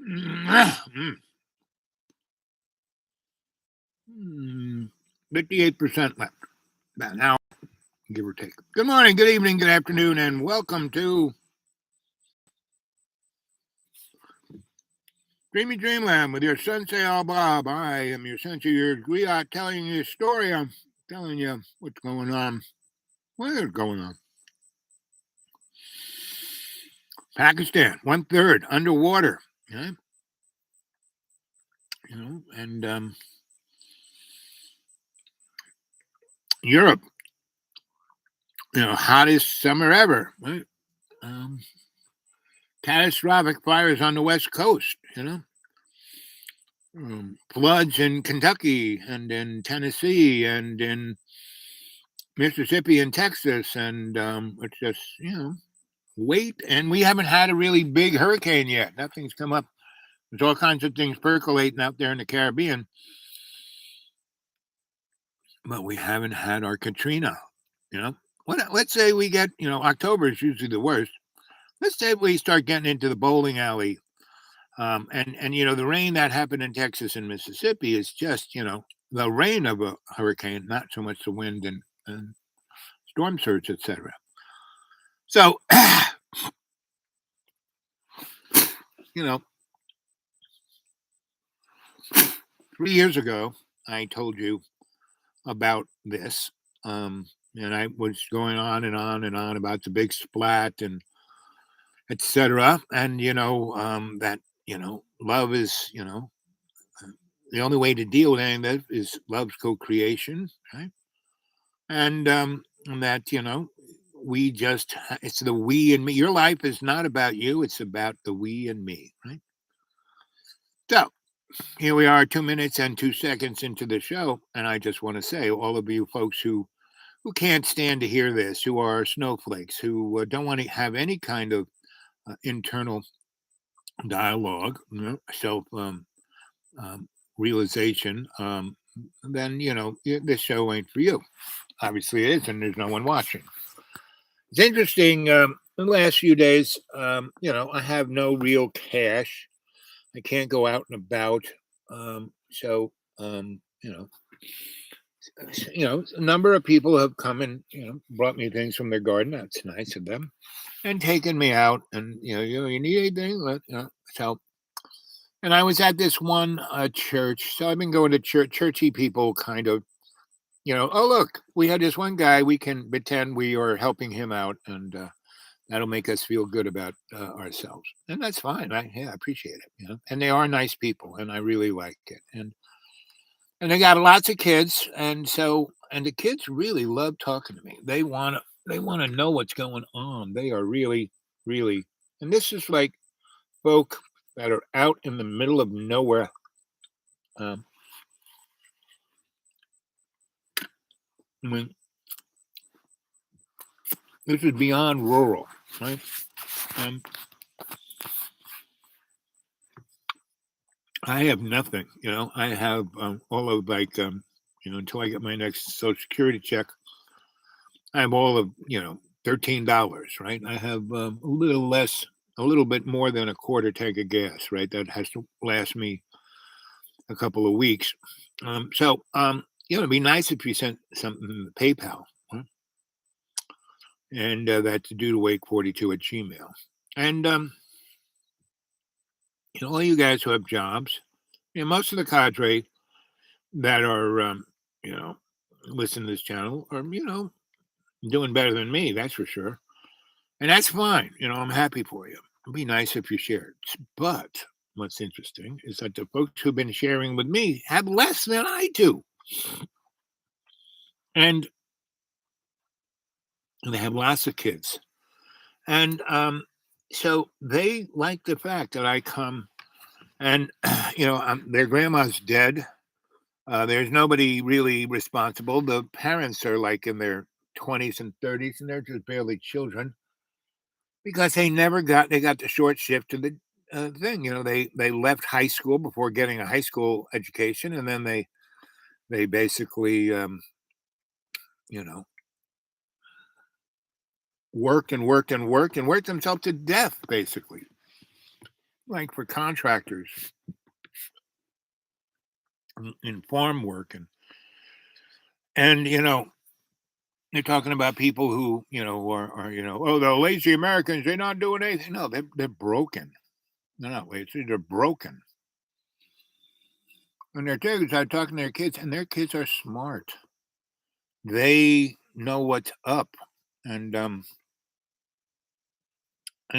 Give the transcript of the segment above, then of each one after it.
%58 left. About an hour, give or take. Good morning, good evening, good afternoon, and welcome to Dreamy Dreamland with your Sensei Al Bob. I am your Sensei, your griot, telling you a story. I'm telling you what's going on. What is going on? Pakistan, 1/3 underwater. Okay? And Europe, hottest summer ever. Right? Catastrophic fires on the West Coast, floods in Kentucky and in Tennessee and in Mississippi and Texas. And it's just, wait. And we haven't had a really big hurricane yet. Nothing's come up. There's all kinds of things percolating out there in the Caribbean. But we haven't had our Katrina, Let's say we get, October is usually the worst. Let's say we start getting into the bowling alley. And the rain that happened in Texas and Mississippi is just, the rain of a hurricane, not so much the wind and storm surge, etc. So, 3 years ago, I told you about this. And I was going on and on and on about the big splat and etc. And, that, love is, the only way to deal with any of that is love's co-creation, right? And that, we just, it's the we and me. Your life is not about you. It's about the we and me, right? So here we are 2 minutes and 2 seconds into the show. And I just want to say, all of you folks who can't stand to hear this, who are snowflakes, who don't want to have any kind of internal dialogue, self realization, then, this show ain't for you. Obviously it is, and there's no one watching. It's interesting. The last few days, I have no real cash. I can't go out and about. So, a number of people have come and, brought me things from their garden. That's nice of them. And taken me out and, you need anything? So, and I was at this one church. So I've been going to churchy people kind of, oh, look, we had this one guy, we can pretend we are helping him out, and that'll make us feel good about ourselves. And that's fine. I appreciate it, and they are nice people, and I really like it. And they got lots of kids, and the kids really love talking to me. They want to know what's going on. They are really, really, and this is like folk that are out in the middle of nowhere. I mean, this is beyond rural, right? I have nothing, I have all of until I get my next Social Security check, I have all of, $13, right? I have a little bit more than a quarter tank of gas, right? That has to last me a couple of weeks. It'd be nice if you sent something to PayPal, huh? And that's due to wake42 at Gmail. And, all you guys who have jobs, most of the cadre that are, listening to this channel are, doing better than me, that's for sure. And that's fine. I'm happy for you. It'd be nice if you shared. But what's interesting is that the folks who've been sharing with me have less than I do. And they have lots of kids. And so they like the fact that I come and, their grandma's dead. There's nobody really responsible. The parents are like in their 20s and 30s, and they're just barely children because they got the short shift to the thing. They left high school before getting a high school education, and then they basically, worked and worked and worked and worked themselves to death, basically. like for contractors in farm work, and they're talking about people who are oh, the lazy Americans, they're not doing anything. No, they're broken. They're not lazy, they're broken. And their kids, I'm talking to their kids, and their kids are smart. They know what's up, and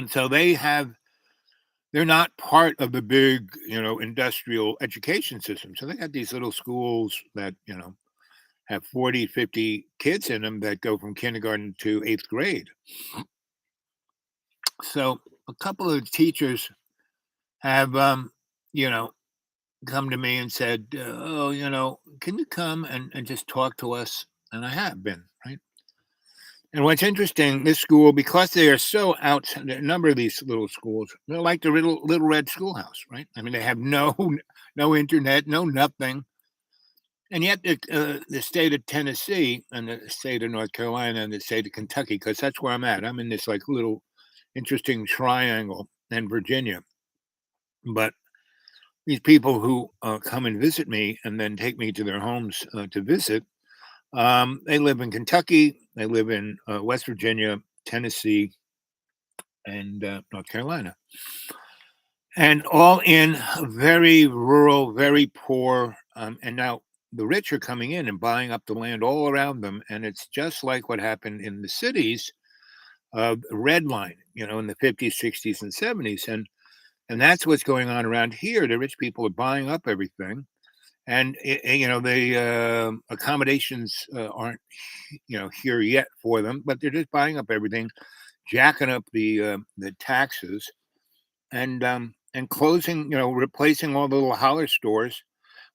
so they're not part of the big, industrial education system. So they got these little schools that, have 40, 50 kids in them that go from kindergarten to 8th grade. So a couple of teachers have, you know, come to me and said, "Oh, can you come and just talk to us?" And I have been, right? And what's interesting, this school, because they are so out, a number of these little schools, they're like the little red schoolhouse, right? I mean, they have no no internet, no nothing, and yet the state of Tennessee and the state of North Carolina and the state of Kentucky, because that's where I'm at. I'm in this like little interesting triangle, and Virginia, but these people who come and visit me and then take me to their homes to visit, they live in Kentucky, they live in West Virginia, Tennessee, and North Carolina, and all in very rural, very poor. And now the rich are coming in and buying up the land all around them, and it's just like what happened in the cities of redlining, in the 50s, 60s, and 70s, and that's what's going on around here. The rich people are buying up everything, and the accommodations aren't here yet for them, but they're just buying up everything, jacking up the taxes, and closing, replacing all the little holler stores,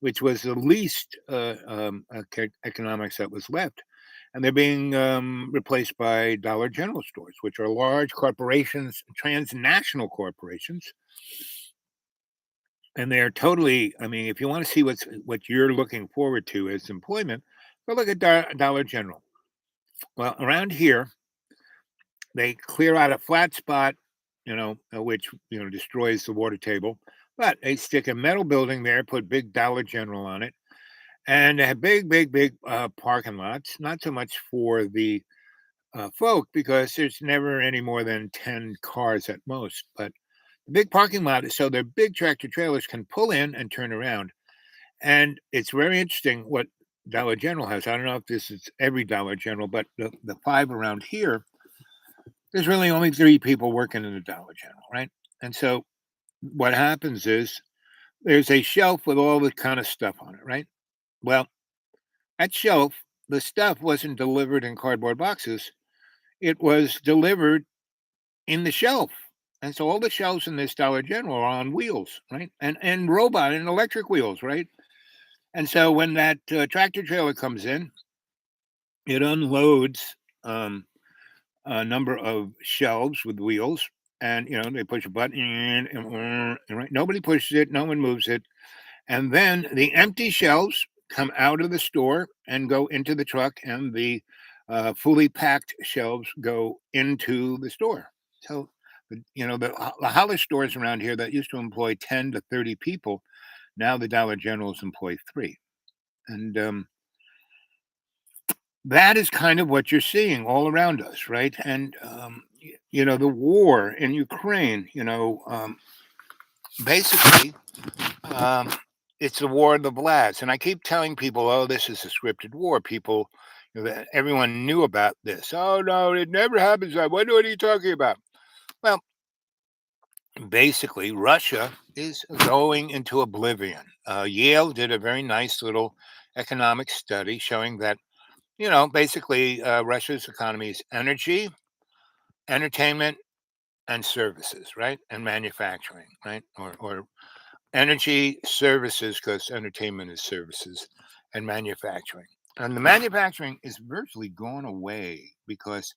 which was the least economics that was left. And they're being replaced by Dollar General stores, which are large corporations, transnational corporations, and they're totally. I mean, if you want to see what you're looking forward to as employment, go look at Dollar General. Well, around here, they clear out a flat spot, which destroys the water table. But they stick a metal building there, put big Dollar General on it, and they have big, big, big parking lots. Not so much for the folk because there's never any more than 10 cars at most. But the big parking lot is so their big tractor trailers can pull in and turn around. And it's very interesting what Dollar General has. I don't know if this is every Dollar General, but the five around here, there's really only three people working in the Dollar General, right? And so what happens is there's a shelf with all the kind of stuff on it, right? Well, that shelf, the stuff wasn't delivered in cardboard boxes. It was delivered in the shelf. And so all the shelves in this Dollar General are on wheels, right? And robot and electric wheels, right? And so when that tractor trailer comes in, it unloads a number of shelves with wheels, and they push a button, and right, nobody pushes it, no one moves it, and then the empty shelves come out of the store and go into the truck, and the fully packed shelves go into the store. So, the Hollis stores around here that used to employ 10 to 30 people, now the Dollar Generals employ three. And that is kind of what you're seeing all around us, right? And, the war in Ukraine, basically, um, it's the war of the Vlads. And I keep telling people, oh, this is a scripted war. People, that everyone knew about this. Oh, no, it never happens. What are you talking about? Well, basically, Russia is going into oblivion. Yale did a very nice little economic study showing that, basically, Russia's economy is energy, entertainment, and services, right? And manufacturing, right? Or energy, services, because entertainment is services, and manufacturing. And the manufacturing is virtually gone away because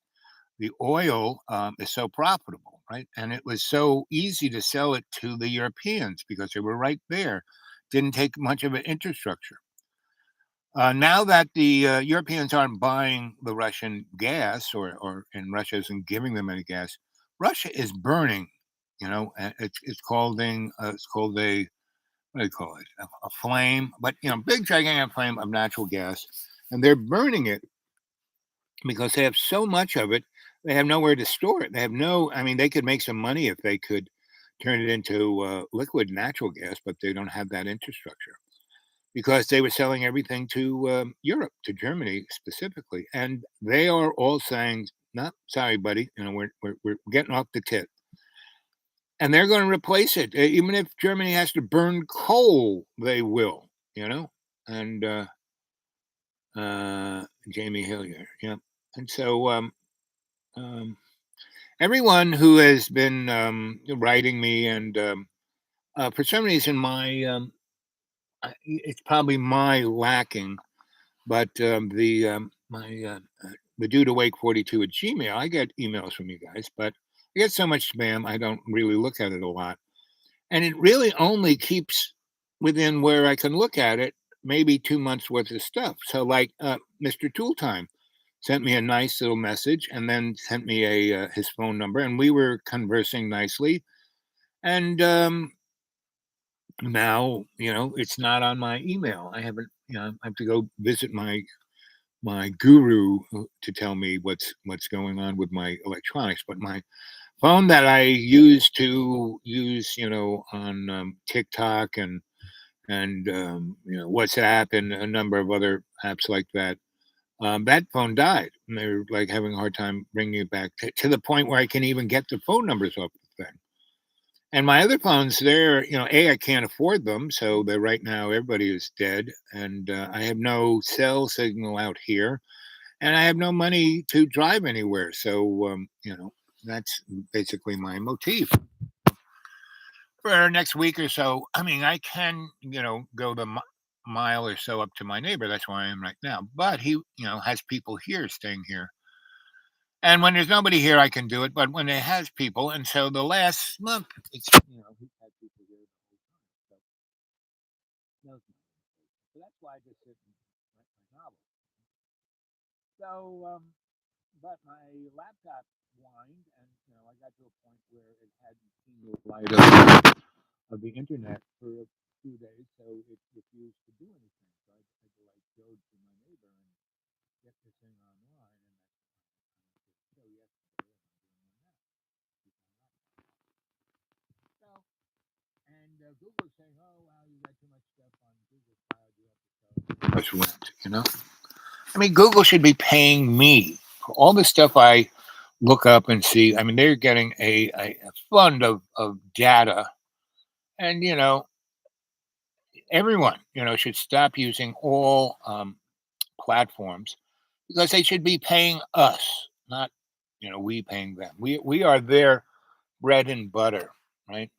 the oil is so profitable, right? And it was so easy to sell it to the Europeans because they were right there. Didn't take much of an infrastructure. Now that the Europeans aren't buying the Russian gas, or and Russia isn't giving them any gas, Russia is burning and it's called a, what do you call it? A flame, but big gigantic flame of natural gas, and they're burning it because they have so much of it. They have nowhere to store it. They have no. I mean, they could make some money if they could turn it into liquid natural gas, but they don't have that infrastructure because they were selling everything to Europe, to Germany specifically, and they are all saying, "No, sorry, buddy, we're getting off the tit." And they're going to replace it, even if Germany has to burn coal, they will. You know, and Jamie Hillier, yeah, and so um, everyone who has been writing me, and for some reason, it's probably my lacking, but the dude awake 42 at Gmail, I get emails from you guys, but I get so much spam, I don't really look at it a lot. And it really only keeps within where I can look at it, maybe 2 months worth of stuff. So, like Mr. Tooltime sent me a nice little message and then sent me his phone number, and we were conversing nicely. And now, it's not on my email. I haven't, I have to go visit my guru to tell me what's going on with my electronics. But my phone that I used to use, on TikTok and WhatsApp and a number of other apps like that, that phone died. And they're like having a hard time bringing it back to the point where I can even get the phone numbers off the thing. And my other phones, they're, I can't afford them. So they're right now, everybody is dead. And I have no cell signal out here. And I have no money to drive anywhere. So, that's basically my motif for next week or so. I mean, I can, go the mile or so up to my neighbor. That's where I am right now. But he, has people here staying here. And when there's nobody here, I can do it. But when it has people, and so the last month, it's, he's had people here the whole time. So, knows me. So that's why I just sit and write my novel. So, but my laptop whined, and I got to a point where it hadn't seen the light of the internet for a few days, so it refused to do anything. So I had to like go to my neighbor and get this thing online, and that's what I did. So yesterday, and I'm doing one now. Keep on that. So, and Google's saying, "Oh, well, you got too much stuff on Google Cloud. You have to sell much rent." I mean, Google should be paying me for all the stuff I look up and see. I mean, they're getting a fund of data, and everyone should stop using all platforms because they should be paying us, not we paying them. We are their bread and butter, right?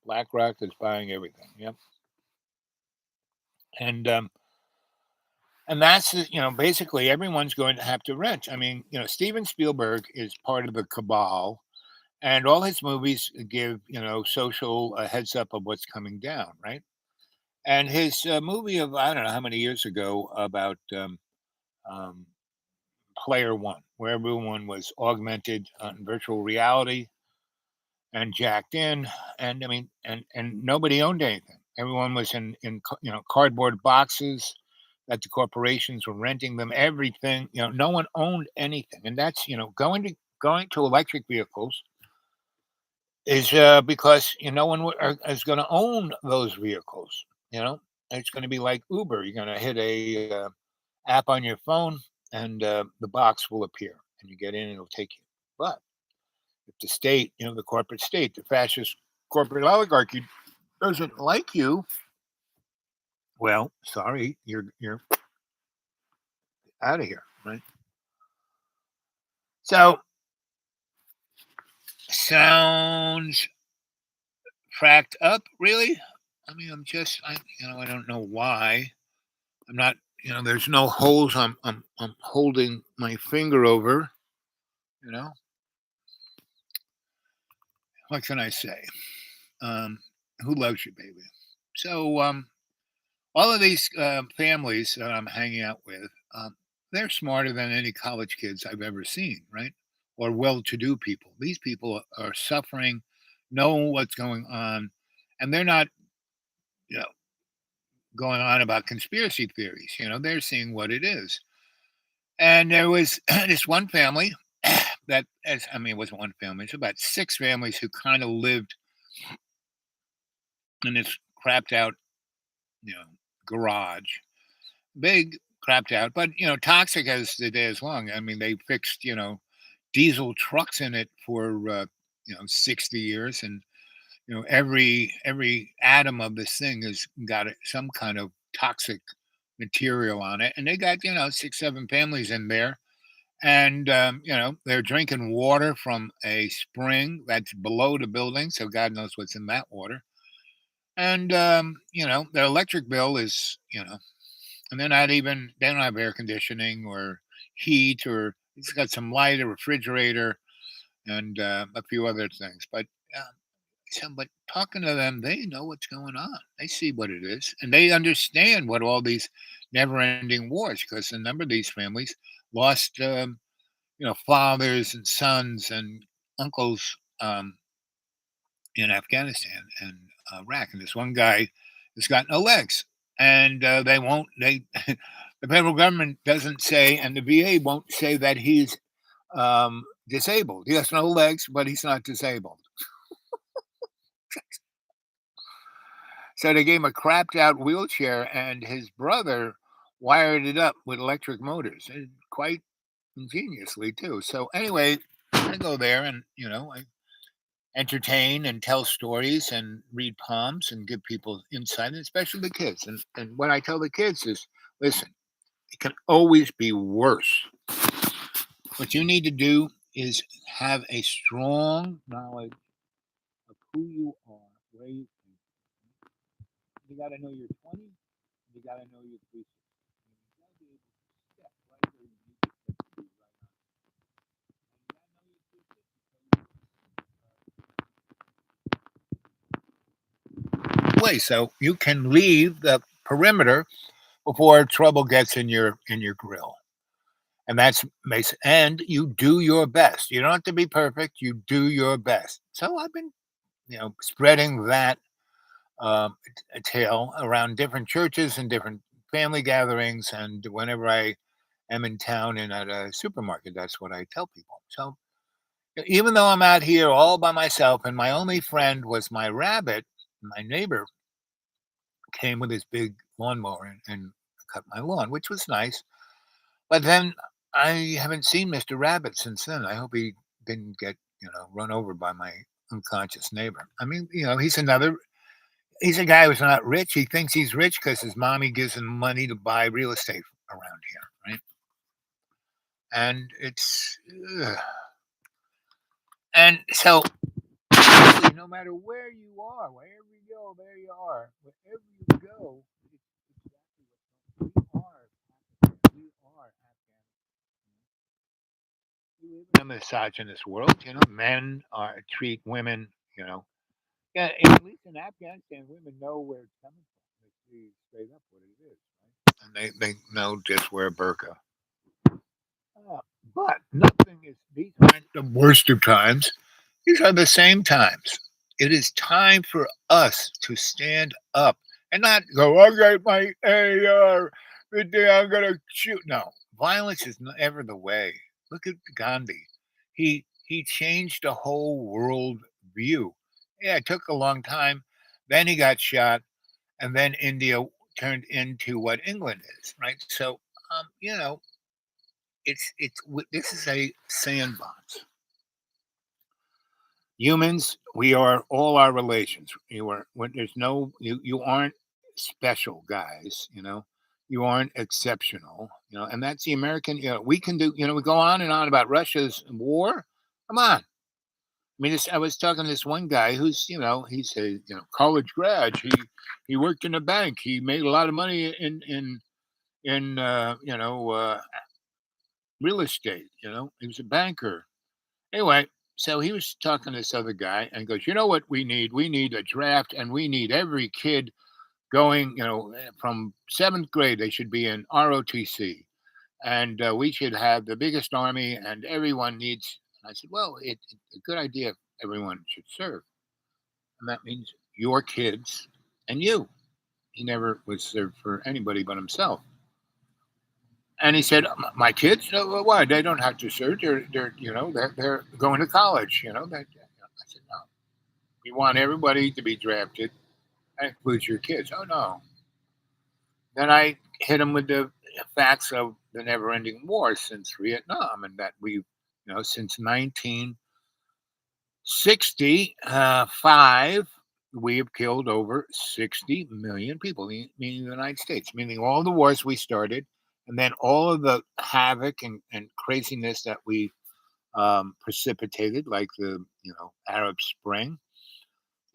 BlackRock is buying everything. Yep, and that's basically everyone's going to have to rent. I mean, Steven Spielberg is part of the cabal, and all his movies give social a heads up of what's coming down, right? And his movie of I don't know how many years ago about um, Player One, where everyone was augmented virtual reality and jacked in, and I mean, and nobody owned anything. Everyone was in cardboard boxes that the corporations were renting them everything. No one owned anything, and that's going to electric vehicles is because no one is going to own those vehicles. You know, it's going to be like Uber. You're going to hit a app on your phone, and the box will appear, and you get in, and it'll take you. But if the state, the corporate state, the fascist corporate oligarchy doesn't like you, well, sorry, you're out of here, right? So sounds cracked up, really. I mean, I don't know why. I'm not, there's no holes I'm holding my finger over, you know. What can I say? Um, who loves you, baby? So, all of these families that I'm hanging out with, they're smarter than any college kids I've ever seen, right? or well-to-do people. These people are suffering, know what's going on, and they're not, you know, going on about conspiracy theories. They're seeing what it is. And there was this one family that, as I mean, it wasn't one family. It's about six families who kind of lived in this crapped out, you know, garage, big, crapped out, but toxic as the day is long. I mean, they fixed diesel trucks in it for 60 years, and every atom of this thing has got some kind of toxic material on it, and they got 6 7 families in there. And they're drinking water from a spring that's below the building, so God knows what's in that water. And their electric bill is, and they don't have air conditioning or heat, or it's got some light, a refrigerator, and a few other things. But talking to them, they know what's going on. They see what it is, and they understand what all these never-ending wars. Because a number of these families lost, fathers and sons and uncles in Afghanistan and Iraq. And this one guy has got no legs, and they won't. They the federal government doesn't say, and the VA won't say that he's disabled. He has no legs, but he's not disabled. So they gave him a crapped out wheelchair, and his brother wired it up with electric motors, and quite ingeniously too. So anyway, I go there, and I entertain and tell stories and read poems and give people insight, and especially the kids. And what I tell the kids is, listen, it can always be worse. What you need to do is have a strong knowledge of who you are, where you came from. You got to know your 20. You got to know your 360. You got to be able to step right where you need to step to be right on. And you got to know your 360 way, so you can leave the perimeter before trouble gets in your grill. And that's and you do your best. You don't have to be perfect. You do your best. So I've been, spreading that tale around different churches and different family gatherings, and whenever I am in town and at a supermarket, that's what I tell people. So even though I'm out here all by myself, and my only friend was my rabbit, my neighbor came with his big lawnmower and cut my lawn, which was nice. But then I haven't seen Mr. Rabbit since then. I hope he didn't get, run over by my unconscious neighbor. I mean, he's a guy who's not rich. He thinks he's rich because his mommy gives him money to buy real estate around here, right? And it's, ugh. And so, really, no matter where you are, wherever you go, there you are. Wherever you go, it's exactly what we are Afghan. We live in a misogynist world. Men treat women, yeah, at least in Afghanistan, women know where it's coming from. They see straight up what it is, right? And they know just wear burqa. Uh, but nothing is, these aren't the worst of times. These are the same times. It is time for us to stand up and not go, I got my AR, I'm going to shoot. No, violence is never the way. Look at Gandhi. He changed the whole world view. Yeah, it took a long time. Then he got shot, and then India turned into what England is, right? So, this is a sandbox. Humans, we are all our relations. There's no, you aren't special, guys. You aren't exceptional. And that's the American. We can do. We go on and on about Russia's war. Come on. I mean, I was talking to this one guy who's, he's a college grad. He worked in a bank. He made a lot of money in real estate. He was a banker. Anyway, so he was talking to this other guy and goes, you know what we need? We need a draft, and we need every kid going, from seventh grade, they should be in ROTC. And we should have the biggest army, and everyone needs And I said, well, it's a good idea if everyone should serve. And that means your kids and you. He never was served for anybody but himself. And he said, "My kids, no, why? They don't have to serve. They're going to college. I said, no. We want everybody to be drafted. That includes your kids. Oh no. Then I hit him with the facts of the never-ending war since Vietnam, and that since 1965, we have killed over 60 million people, meaning the United States, meaning all the wars we started, and then all of the havoc and craziness that we precipitated, like the Arab Spring.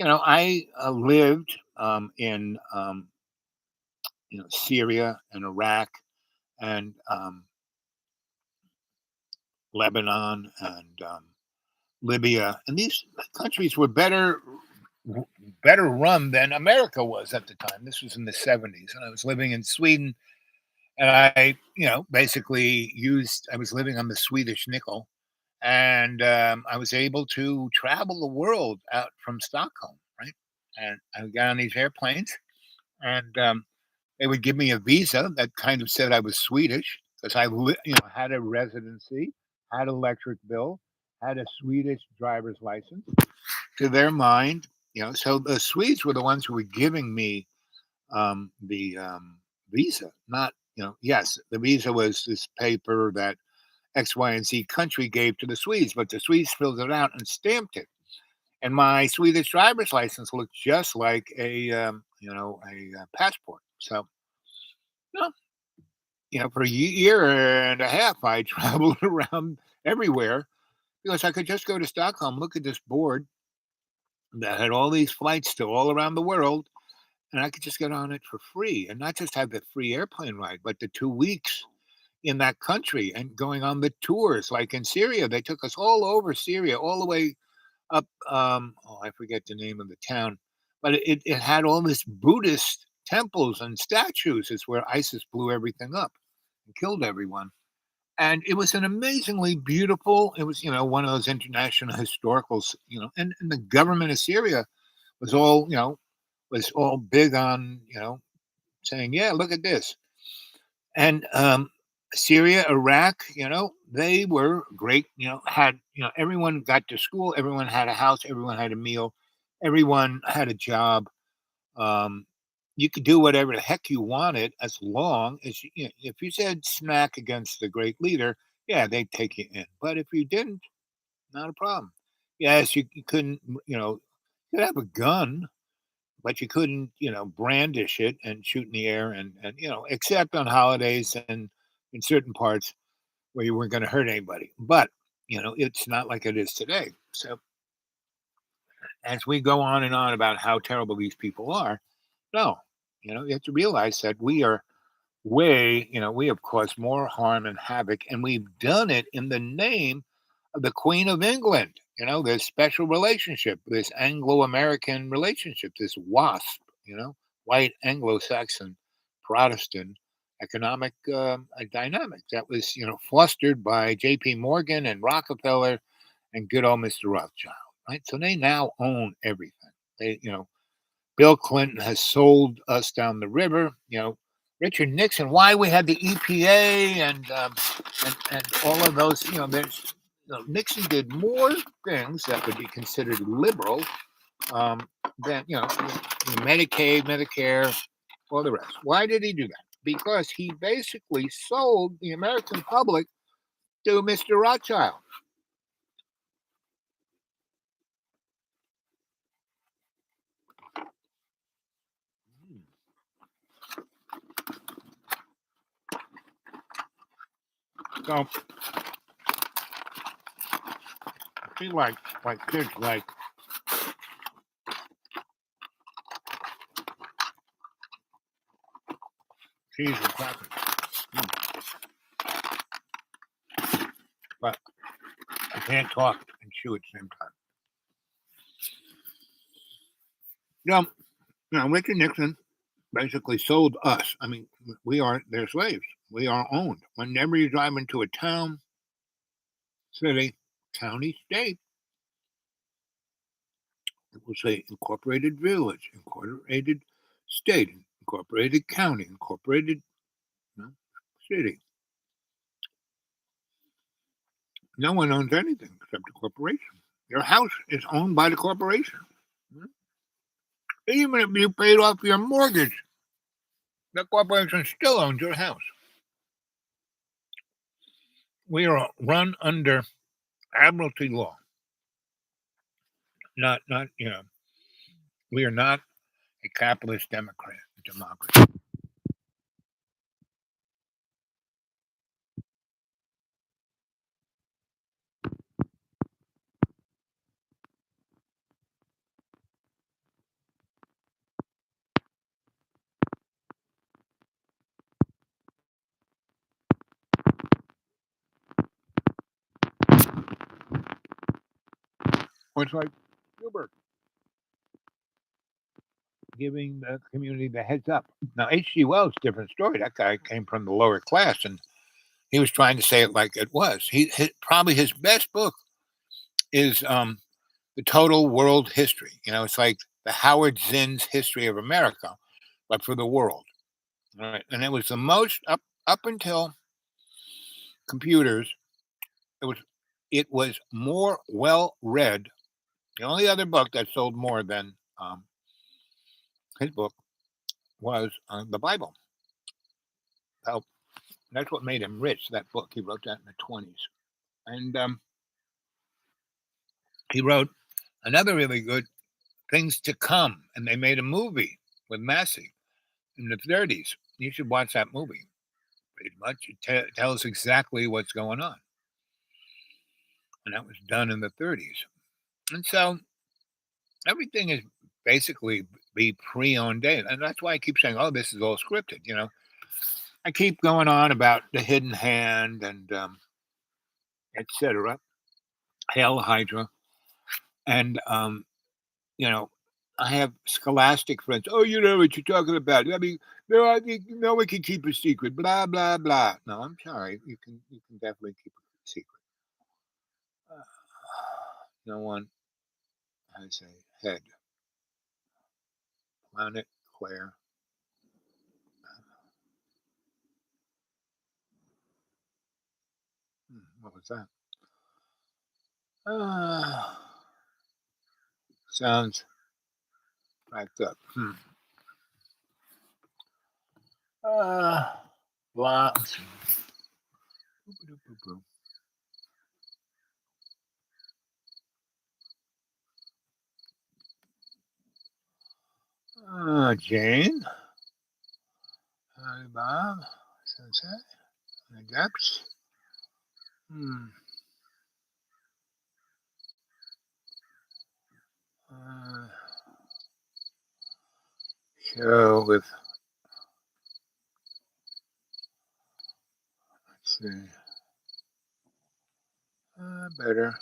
I lived in Syria and Iraq and Lebanon and Libya, and these countries were better run than America was at the time. This was in the 70s, and I was living in Sweden, and basically I was living on the Swedish nickel, and I was able to travel the world out from Stockholm, right? And I got on these airplanes, and they would give me a visa that kind of said I was Swedish because had a residency, had electric bill, had a Swedish driver's license. To their mind, so the Swedes were the ones who were giving me the visa, not yes, the visa was this paper that X, Y, and Z country gave to the Swedes, but the Swedes filled it out and stamped it. And my Swedish driver's license looked just like a passport. So, you for a year and a half, I traveled around everywhere because I could just go to Stockholm, look at this board that had all these flights to all around the world, and I could just get on it for free, and not just have the free airplane ride, but the 2 weeks in that country and going on the tours. Like in Syria, they took us all over Syria, all the way up. I forget the name of the town, but it had all this Buddhist temples and statues. Is where ISIS blew everything up and killed everyone. And it was an amazingly beautiful. It was one of those international historicals. And the government of Syria was all big on saying, yeah, look at this. And Syria, Iraq, they were great. Had everyone got to school, everyone had a house, everyone had a meal, everyone had a job. Um, you could do whatever the heck you wanted as long as if you said smack against the great leader, yeah, they'd take you in. But if you didn't, not a problem. Yes, you couldn't, you could have a gun, but you couldn't, brandish it and shoot in the air and except on holidays and in certain parts where you weren't going to hurt anybody. But, it's not like it is today. So as we go on and on about how terrible these people are, no, you have to realize that we have caused more harm and havoc, and we've done it in the name of the Queen of England. This special relationship, this Anglo-American relationship, this WASP, white Anglo-Saxon Protestant economic dynamic that was, fostered by J.P. Morgan and Rockefeller and good old Mr. Rothschild, right? So they now own everything. Bill Clinton has sold us down the river. Richard Nixon, why we had the EPA and all of those. Nixon did more things that would be considered liberal than Medicaid, Medicare, all the rest. Why did he do that? Because he basically sold the American public to Mr. Rothschild. So I feel like kids like cheese and crackers. But I can't talk and chew at the same time. Richard Nixon basically sold us. I mean, we are their slaves. We are owned. Whenever you drive into a town, city, county, state. It will say incorporated village, incorporated state, incorporated county, incorporated, you know, city. No one owns anything except the corporation. Your house is owned by the corporation. Even if you paid off your mortgage, the corporation still owns your house. We are run under admiralty law. Not, we are not a capitalist democracy. It's like Gilbert giving the community the heads up. Now, H.G. Wells, different story. That guy came from the lower class, and he was trying to say it like it was. Probably his best book is the Total World History. It's like the Howard Zinn's History of America, but for the world. All right, and it was the most up until computers. It was more well read. The only other book that sold more than his book was the Bible. So that's what made him rich. That book, he wrote that in the 20s, and he wrote another really good, Things to Come, and they made a movie with Massey in the 30s. You should watch that movie. Pretty much, it tells exactly what's going on, and that was done in the 30s. And so everything is basically be pre-ordained, and that's why I keep saying, "Oh, this is all scripted." I keep going on about the hidden hand and etc. Hail Hydra, and I have scholastic friends. Oh, you know what you're talking about. I mean, no, I think no one can keep a secret. Blah blah blah. No, I'm sorry. You can definitely keep a secret. Uh, no one has a head. Planet Claire. What was that? Sounds backed up. Blah. Jane. Hi, Bob. Sunset. The depths. Uh, show with. Let's see. Better.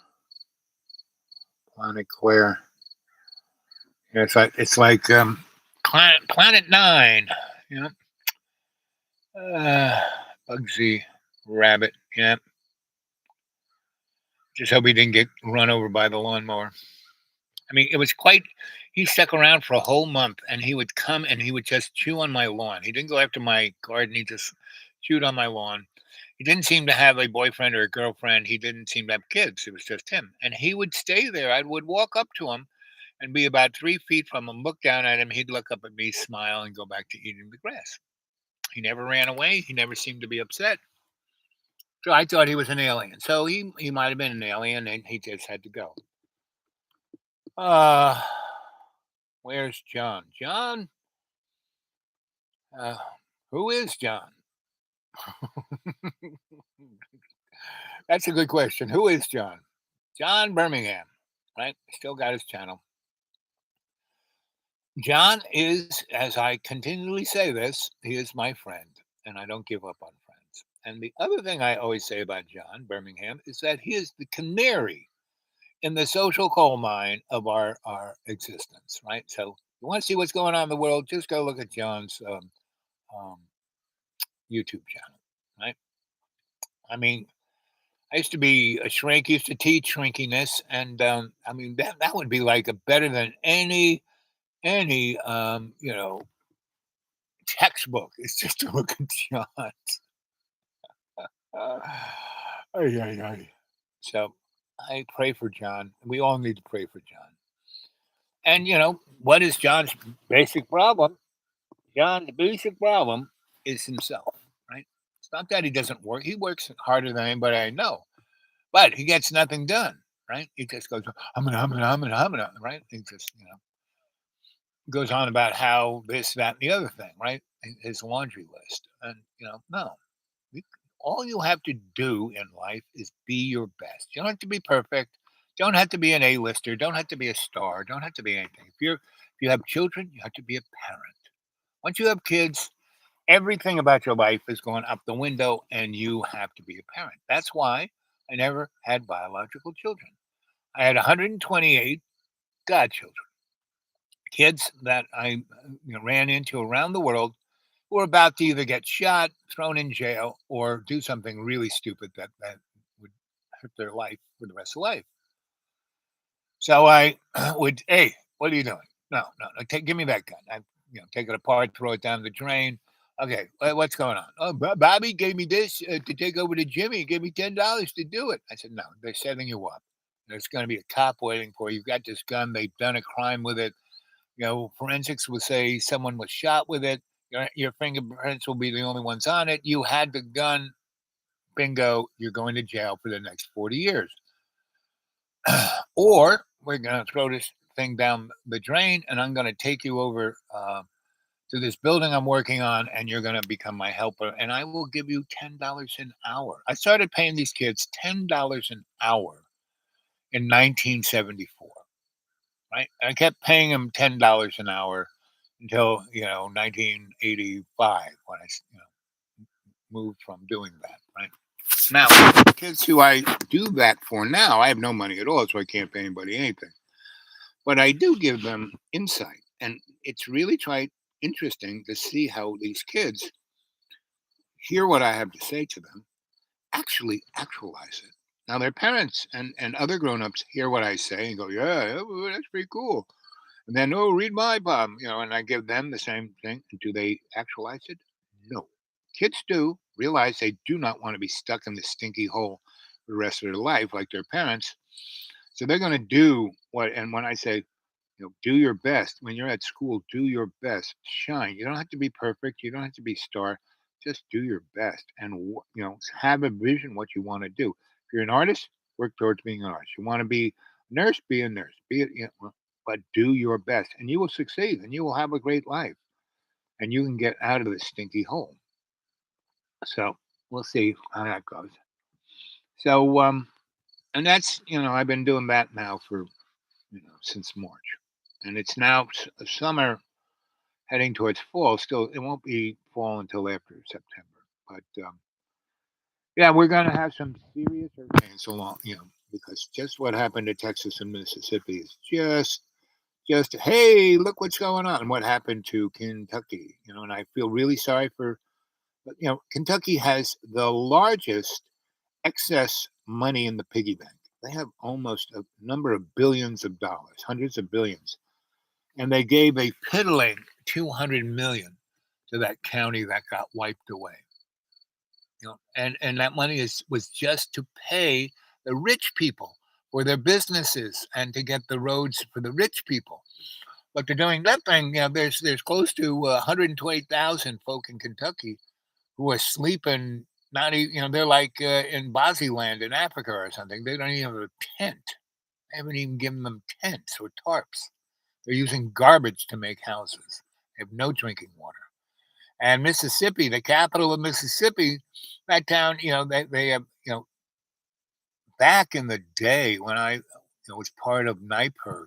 Planet Claire. Yeah, it's like Planet Nine. You know. Bugsy Rabbit. Yeah. Just hope he didn't get run over by the lawnmower. I mean, it was quite. He stuck around for a whole month, and he would come and he would just chew on my lawn. He didn't go after my garden. He just chewed on my lawn. He didn't seem to have a boyfriend or a girlfriend. He didn't seem to have kids. It was just him, and he would stay there. I would walk up to him and be about 3 feet from him, look down at him. He'd look up at me, smile, and go back to eating the grass. He never ran away. He never seemed to be upset. So I thought he was an alien. So he might have been an alien, and he just had to go. Uh, where's John? John? Uh, who is John? That's a good question. Who is John? John Birmingham, right? Still got his channel. John is, as I continually say this, he is my friend, and I don't give up on friends. And the other thing I always say about John Birmingham is that he is the canary in the social coal mine of our existence, right? So you want to see what's going on in the world, just go look at John's um, YouTube channel, right? I mean, I used to be a shrink, used to teach shrinkiness, and I mean that would be like a better than any textbook. It's just to look at John. Uh, ay, ay, ay. So I pray for John. We all need to pray for John. And what is John's basic problem? John's basic problem is himself, right? It's not that he doesn't work. He works harder than anybody I know, but he gets nothing done, right? He just goes, I'm gonna, right? He just, goes on about how this, that, and the other thing, right? His laundry list. And, no. You- All you have to do in life is be your best. You don't have to be perfect. Don't have to be an A-lister. Don't have to be a star. Don't have to be anything. If you have children, you have to be a parent. Once you have kids, everything about your life is going out the window and you have to be a parent. That's why I never had biological children. I had 128 godchildren, kids that I ran into around the world who were about to either get shot, thrown in jail, or do something really stupid that would hurt their life for the rest of life. So I would, hey, what are you doing? No, no, no, give me that gun. I, take it apart, throw it down the drain. Okay, what's going on? Oh, Bobby gave me this to take over to Jimmy. He gave me $10 to do it. I said, no, they're setting you up. There's going to be a cop waiting for you. You've got this gun. They've done a crime with it. Forensics will say someone was shot with it. Your fingerprints will be the only ones on it. You had the gun. Bingo, you're going to jail for the next 40 years. Or we're going to throw this thing down the drain and I'm going to take you over to this building I'm working on and you're going to become my helper and I will give you $10 an hour. I started paying these kids $10 an hour in 1974, right? And I kept paying them $10 an hour until 1985 when I moved from doing that. Right now, the kids who I do that for now, I have no money at all, so I can't pay anybody anything. But I do give them insight, and it's really interesting to see how these kids hear what I have to say to them, actually actualize it. Now, their parents and other grown-ups hear what I say and go, "Yeah, oh, that's pretty cool." And then, oh, read my poem, and I give them the same thing. Do they actualize it? No. Kids do realize they do not want to be stuck in this stinky hole for the rest of their life like their parents. So they're going to do what, and when I say, do your best, when you're at school, do your best, shine. You don't have to be perfect. You don't have to be star. Just do your best and, have a vision what you want to do. If you're an artist, work towards being an artist. You want to be a nurse, be a nurse. Be it, but do your best and you will succeed and you will have a great life and you can get out of this stinky hole. So we'll see how that goes. So, and that's, I've been doing that now for, since March. And it's now summer heading towards fall. Still, it won't be fall until after September. But yeah, we're going to have some serious hurricanes along, because just what happened to Texas and Mississippi is just hey, look what's going on. What happened to Kentucky? And I feel really sorry for, but Kentucky has the largest excess money in the piggy bank. They have almost a number of billions of dollars, hundreds of billions, and they gave a piddling 200 million to that county that got wiped away. And that money was just to pay the rich people for their businesses and to get the roads for the rich people. But they're doing that thing. There's close to 120,000 folk in Kentucky who are sleeping. Not even, they're like in Swaziland in Africa or something. They don't even have a tent. They haven't even given them tents or tarps. They're using garbage to make houses. They have no drinking water. And Mississippi, the capital of Mississippi, that town, they have, back in the day when I was part of NYPIRG,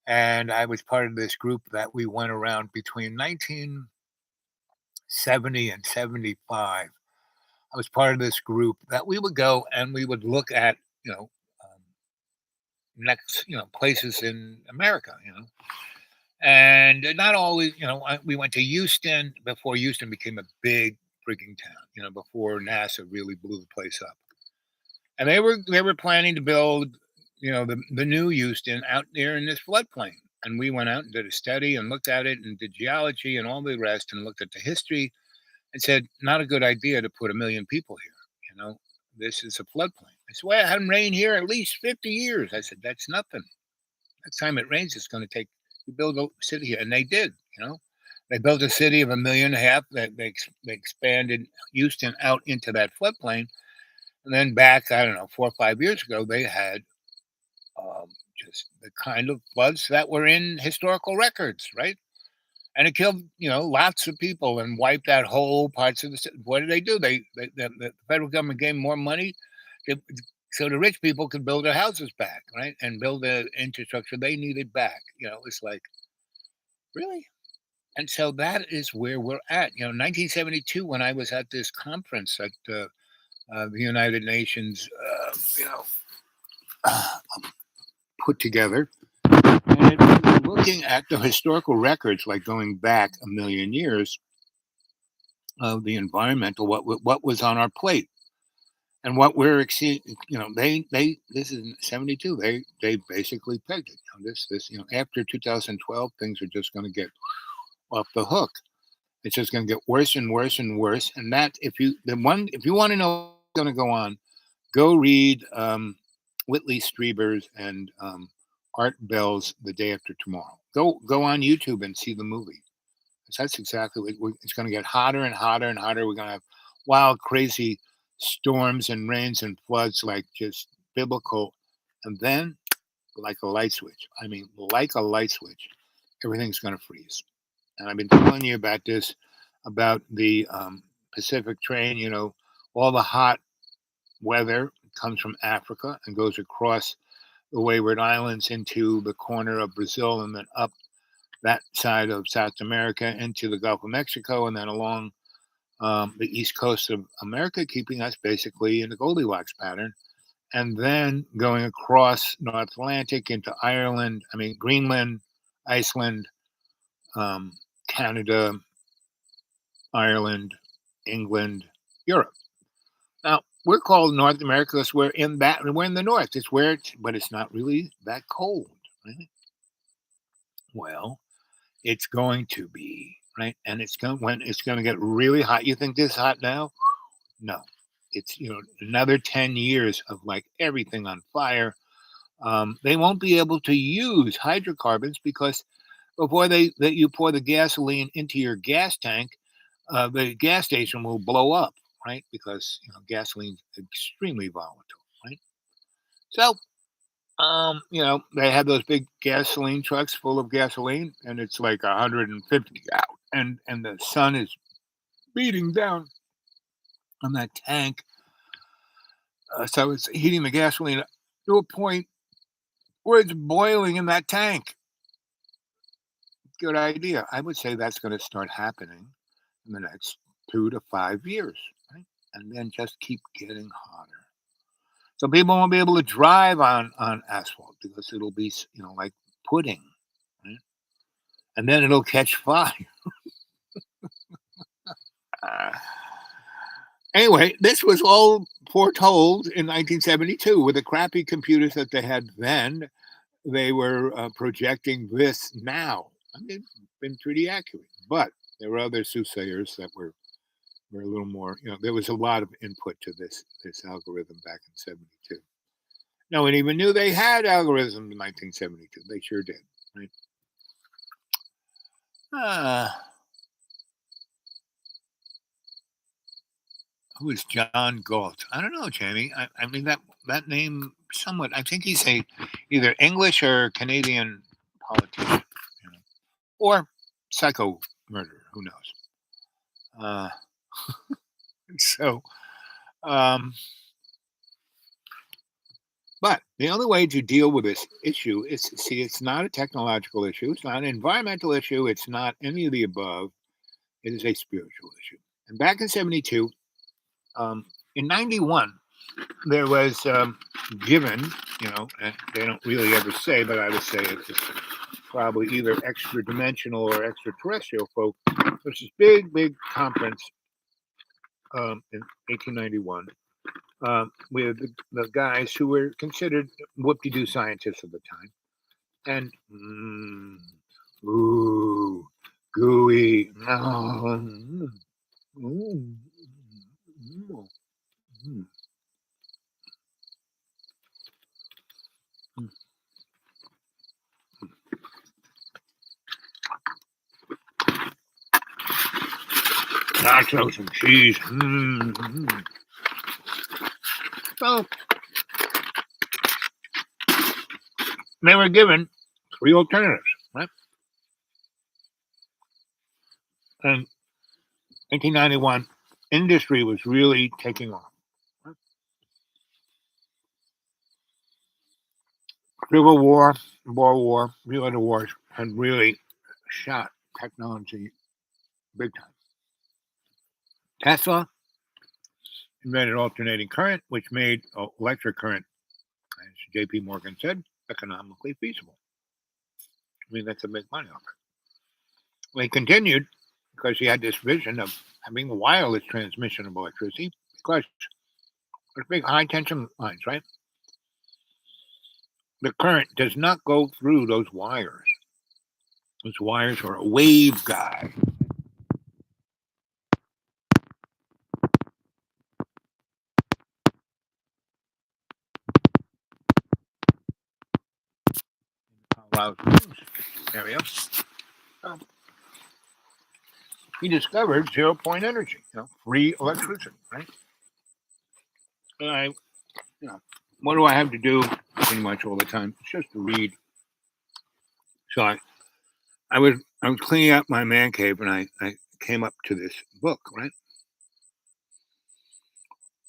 and I was part of this group that we went around between 1970 and 75. I was part of this group that we would go and we would look at, um, next, places in America, and not always, we went to Houston before Houston became a big freaking town, before NASA really blew the place up. And they were planning to build, the new Houston out there in this floodplain. And we went out and did a study and looked at it and did geology and all the rest and looked at the history and said, not a good idea to put 1 million people here. This is a floodplain. I said, well, I hadn't rained here at least 50 years. I said, that's nothing. Next time it rains, it's going to take you build a city here. And they did, They built a city of 1.5 million. They expanded Houston out into that floodplain. And then back, I don't know, 4 or 5 years ago, they had just the kind of floods that were in historical records, right? And it killed, lots of people and wiped out whole parts of the city. What did they do? The federal government gave them more money so the rich people could build their houses back, right? And build the infrastructure they needed back. It's like, really? And so that is where we're at. 1972, when I was at this conference at the United Nations, put together, and looking at the historical records, like going back 1 million years of the environmental, what was on our plate, and what we're exceeding. This is 72. They basically pegged it. This after 2012, things are just going to get off the hook. It's just going to get worse and worse and worse. And that if you want to know what's going to go on, go read Whitley Strieber's and Art Bell's The Day After Tomorrow. Go on YouTube and see the movie. That's exactly what it's going to get hotter and hotter and hotter. We're going to have wild, crazy storms and rains and floods, like just biblical. And then, like a light switch, everything's going to freeze. And I've been telling you about this, about the Pacific train. All the hot weather comes from Africa and goes across the Wayward Islands into the corner of Brazil, and then up that side of South America into the Gulf of Mexico, and then along the east coast of America, keeping us basically in the Goldilocks pattern, and then going across North Atlantic into Ireland, Greenland, Iceland, Canada, Ireland, England, Europe. Now, we're called North America because we're in the north. But it's not really that cold, right? Well, it's going to be, right? And when it's going to get really hot. You think this hot now? No. It's another 10 years of like everything on fire. They won't be able to use hydrocarbons because before you pour the gasoline into your gas tank, the gas station will blow up, right? Because gasoline's extremely volatile, right? So they have those big gasoline trucks full of gasoline, and it's like 150 out, and the sun is beating down on that tank. So it's heating the gasoline to a point where it's boiling in that tank. Good idea. I would say that's going to start happening in the next 2 to 5 years, right? And then just keep getting hotter. So people won't be able to drive on asphalt because it'll be, like pudding, right? And then it'll catch fire. Anyway, this was all foretold in 1972 with the crappy computers that they had then. They were projecting this now. It's been pretty accurate, but there were other soothsayers that were a little more. There was a lot of input to this algorithm back in 72. No one even knew they had algorithms in 1972. They sure did, right? Who is John Galt? I don't know, Jamie. I mean that name somewhat. I think he's either English or Canadian politician, or psycho murderer. Who knows? So, but the only way to deal with this issue is see. It's not a technological issue. It's not an environmental issue. It's not any of the above. It is a spiritual issue. And back in 72. In 91, there was given, and they don't really ever say, but I would say it's probably either extra dimensional or extraterrestrial folk. There's this big conference in 1891 with the guys who were considered whoop-de-doo scientists of the time, and ooh, gooey, mm, mm, mm. Nachos and cheese. So they were given three alternatives, right? And 1891, industry was really taking off. Right? Civil War, Boer War, real other wars had really shot technology big time. Tesla invented alternating current, which made electric current, as J.P. Morgan said, economically feasible. I mean, that's a big money offer. Well, he continued because he had this vision of having wireless transmission of electricity because there's big high tension lines, right? The current does not go through those wires. Those wires are a wave guide. Colorado Springs area. Um, he discovered zero point energy, free electricity, right? And what do I have to do pretty much all the time? It's just to read. So I was cleaning up my man cave and I came up to this book, right?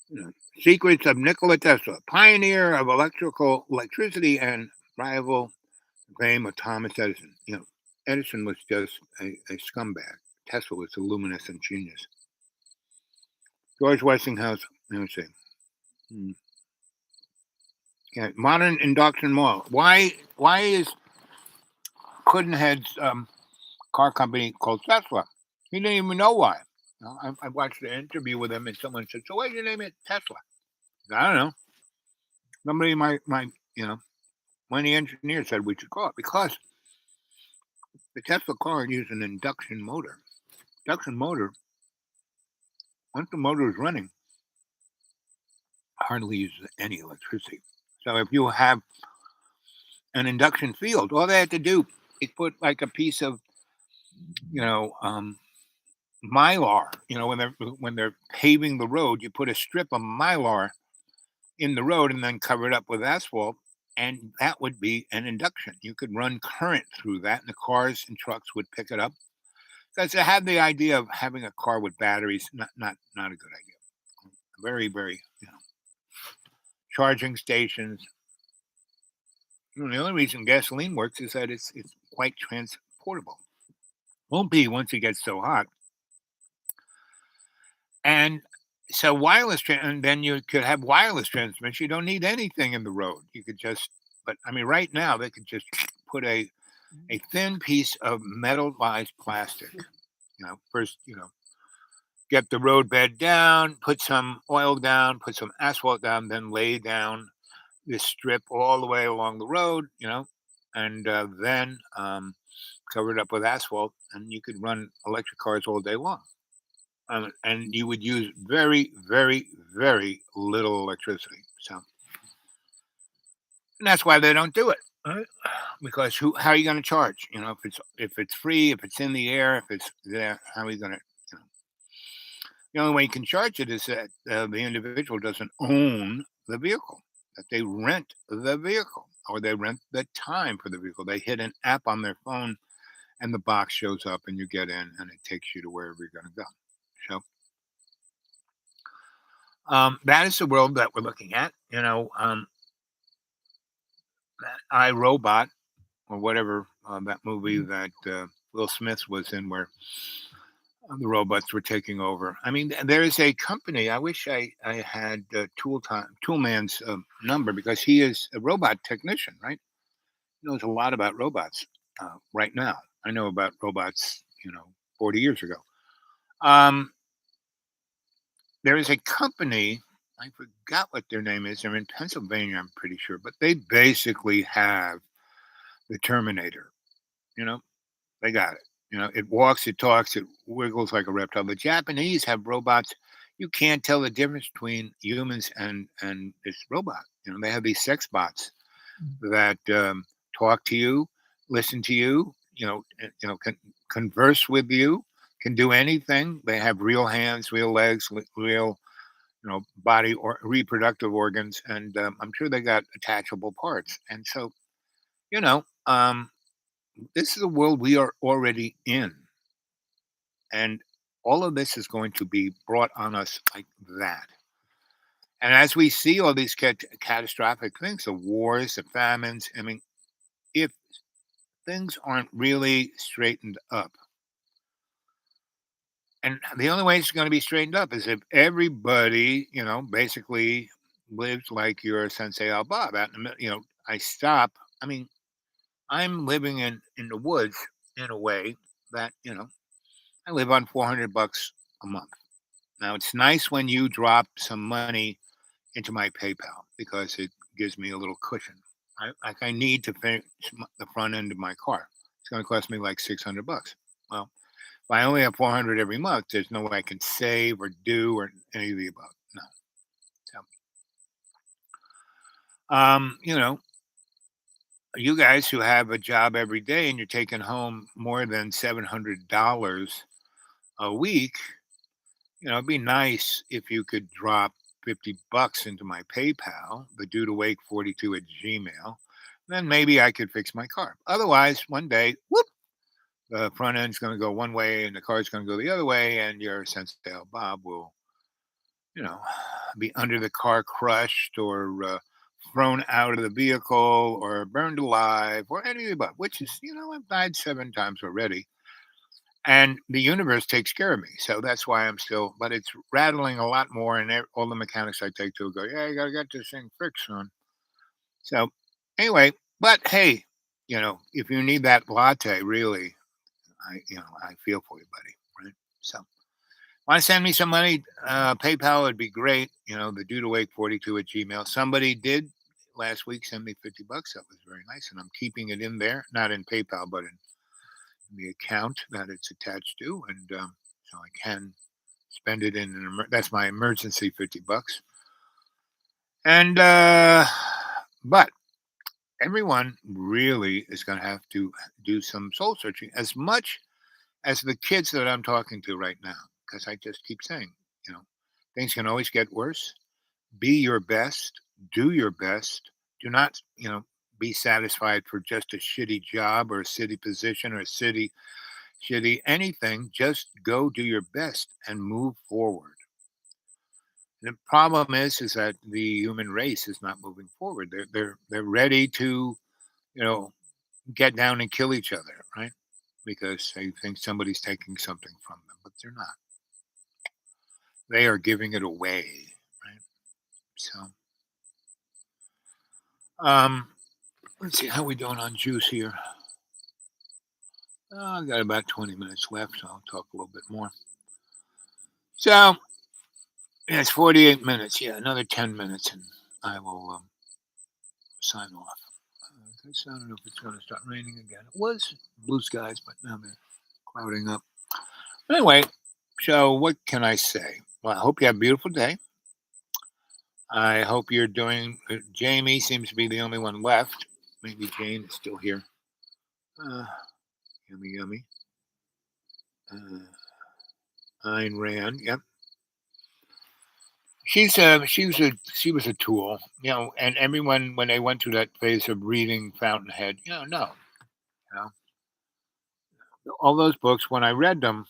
You know, Secrets of Nikola Tesla, pioneer of electricity and rival fame of Thomas Edison. Edison was just a scumbag. Tesla was a luminescent genius. George Westinghouse, let me see. Hmm. Yeah, modern induction motor. Why is Couldn't car company called Tesla? He didn't even know why. I watched an interview with him, and someone said, "So why did you name it Tesla?" I don't know. Somebody, one of the engineers said we should call it because the Tesla car used an induction motor. Induction motor, once the motor is running, hardly uses any electricity. So if you have an induction field, all they have to do is put like a piece of, you know, mylar. When they're paving the road, you put a strip of mylar in the road and then cover it up with asphalt, and that would be an induction. You could run current through that, and the cars and trucks would pick it up. Because I had the idea of having a car with batteries, not a good idea. Very, very, charging stations. The only reason gasoline works is that it's quite transportable. Won't be once it gets so hot. And so and then you could have wireless transmission. You don't need anything in the road. You could just, but I mean, right now they could just put a thin piece of metallized plastic. First, get the roadbed down, put some oil down, put some asphalt down, then lay down this strip all the way along the road. And then cover it up with asphalt, and you could run electric cars all day long. And you would use very, very, very little electricity. So, and that's why they don't do it, right? Because how are you going to charge? If it's free, if it's in the air, if it's there, how are you going to? You know, the only way you can charge it is that the individual doesn't own the vehicle; that they rent the vehicle, or they rent the time for the vehicle. They hit an app on their phone, and the box shows up, and you get in, and it takes you to wherever you're going to go. So that is the world that we're looking at. I Robot or whatever that movie that Will Smith was in, where the robots were taking over. I mean, there is a company. I wish I had Toolman's number because he is a robot technician, right? He knows a lot about robots right now. I know about robots, 40 years ago. Um, there is a company. I forgot what their name is. They're in Pennsylvania, I'm pretty sure, but they basically have the Terminator. You know, they got it. It walks, it talks, it wiggles like a reptile. The Japanese have robots. You can't tell the difference between humans and this robot. They have these sex bots that talk to you, listen to you. Converse with you, can do anything. They have real hands, real legs, real body or reproductive organs, and I'm sure they got attachable parts. And so, you know, um, this is a world we are already in, and all of this is going to be brought on us like that. And as we see all these catastrophic things, the wars, the famines, I mean, if things aren't really straightened up, and the only way it's going to be straightened up is if everybody, basically lives like your Sensei Al Bob out in the middle. I stop. I mean, I'm living in the woods in a way that I live on $400 a month. Now it's nice when you drop some money into my PayPal because it gives me a little cushion. I need to finish the front end of my car. It's going to cost me like $600. Well, if I only have 400 every month, there's no way I can save or do or any of the above. No. So, you guys who have a job every day and you're taking home more than $700 a week, it'd be nice if you could drop $50 into my PayPal, the due to wake 42 at Gmail. Then maybe I could fix my car. Otherwise, one day, whoop, the front end's going to go one way and the car's going to go the other way, and your Sensei Bob will, you know, be under the car crushed or thrown out of the vehicle or burned alive or any of the above, which is, I've died 7 times already. And the universe takes care of me. So that's why I'm still, but it's rattling a lot more. And all the mechanics I take to go, yeah, you got to get this thing fixed, son. So anyway, but hey, if you need that latte, really, I feel for you, buddy. Right. So want to send me some money? PayPal would be great. The due to wake 42 at Gmail. Somebody did last week send me $50. That was very nice. And I'm keeping it in there, not in PayPal, but in the account that it's attached to. And so I can spend it in that's my emergency $50. And, but everyone really is going to have to do some soul searching as much as the kids that I'm talking to right now, because I just keep saying, you know, things can always get worse. Be your best, do your best. Do not, be satisfied for just a shitty job or a city position or a city shitty anything. Just go do your best and move forward. The problem is that the human race is not moving forward. They're ready to, you know, get down and kill each other, right? Because they think somebody's taking something from them, but they're not. They are giving it away, right? So, um, let's see how we doing on juice here. I got about 20 minutes left, so I'll talk a little bit more. So, yeah, it's 48 minutes. Yeah, another 10 minutes, and I will sign off. I don't know if it's going to start raining again. It was blue skies, but now they're clouding up. Anyway, so what can I say? Well, I hope you have a beautiful day. I hope you're doing. Jamie seems to be the only one left. Maybe Jane is still here. Yummy, yummy. Ayn Rand. Yep. She was a tool, and everyone when they went through that phase of reading Fountainhead, no, you know, all those books. When I read them,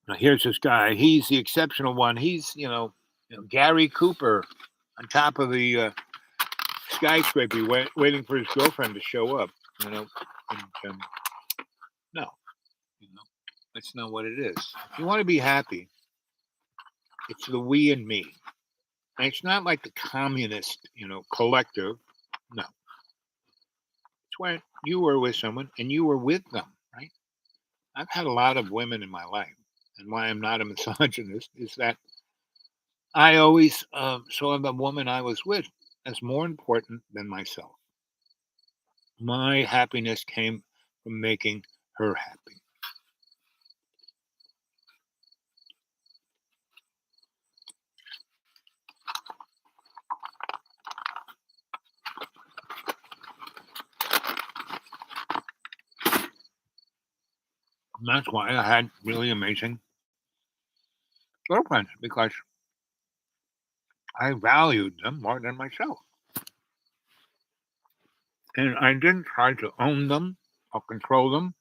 now here's this guy. He's the exceptional one. He's Gary Cooper on top of the skyscraper, waiting for his girlfriend to show up. And, no, you know, that's not what it is. If you want to be happy, it's the we and me. And it's not like the communist, collective. No, it's when you were with someone and you were with them, right? I've had a lot of women in my life, and why I'm not a misogynist is that I always saw the woman I was with as more important than myself. My happiness came from making her happy. And that's why I had really amazing girlfriends because I valued them more than myself. And I didn't try to own them or control them.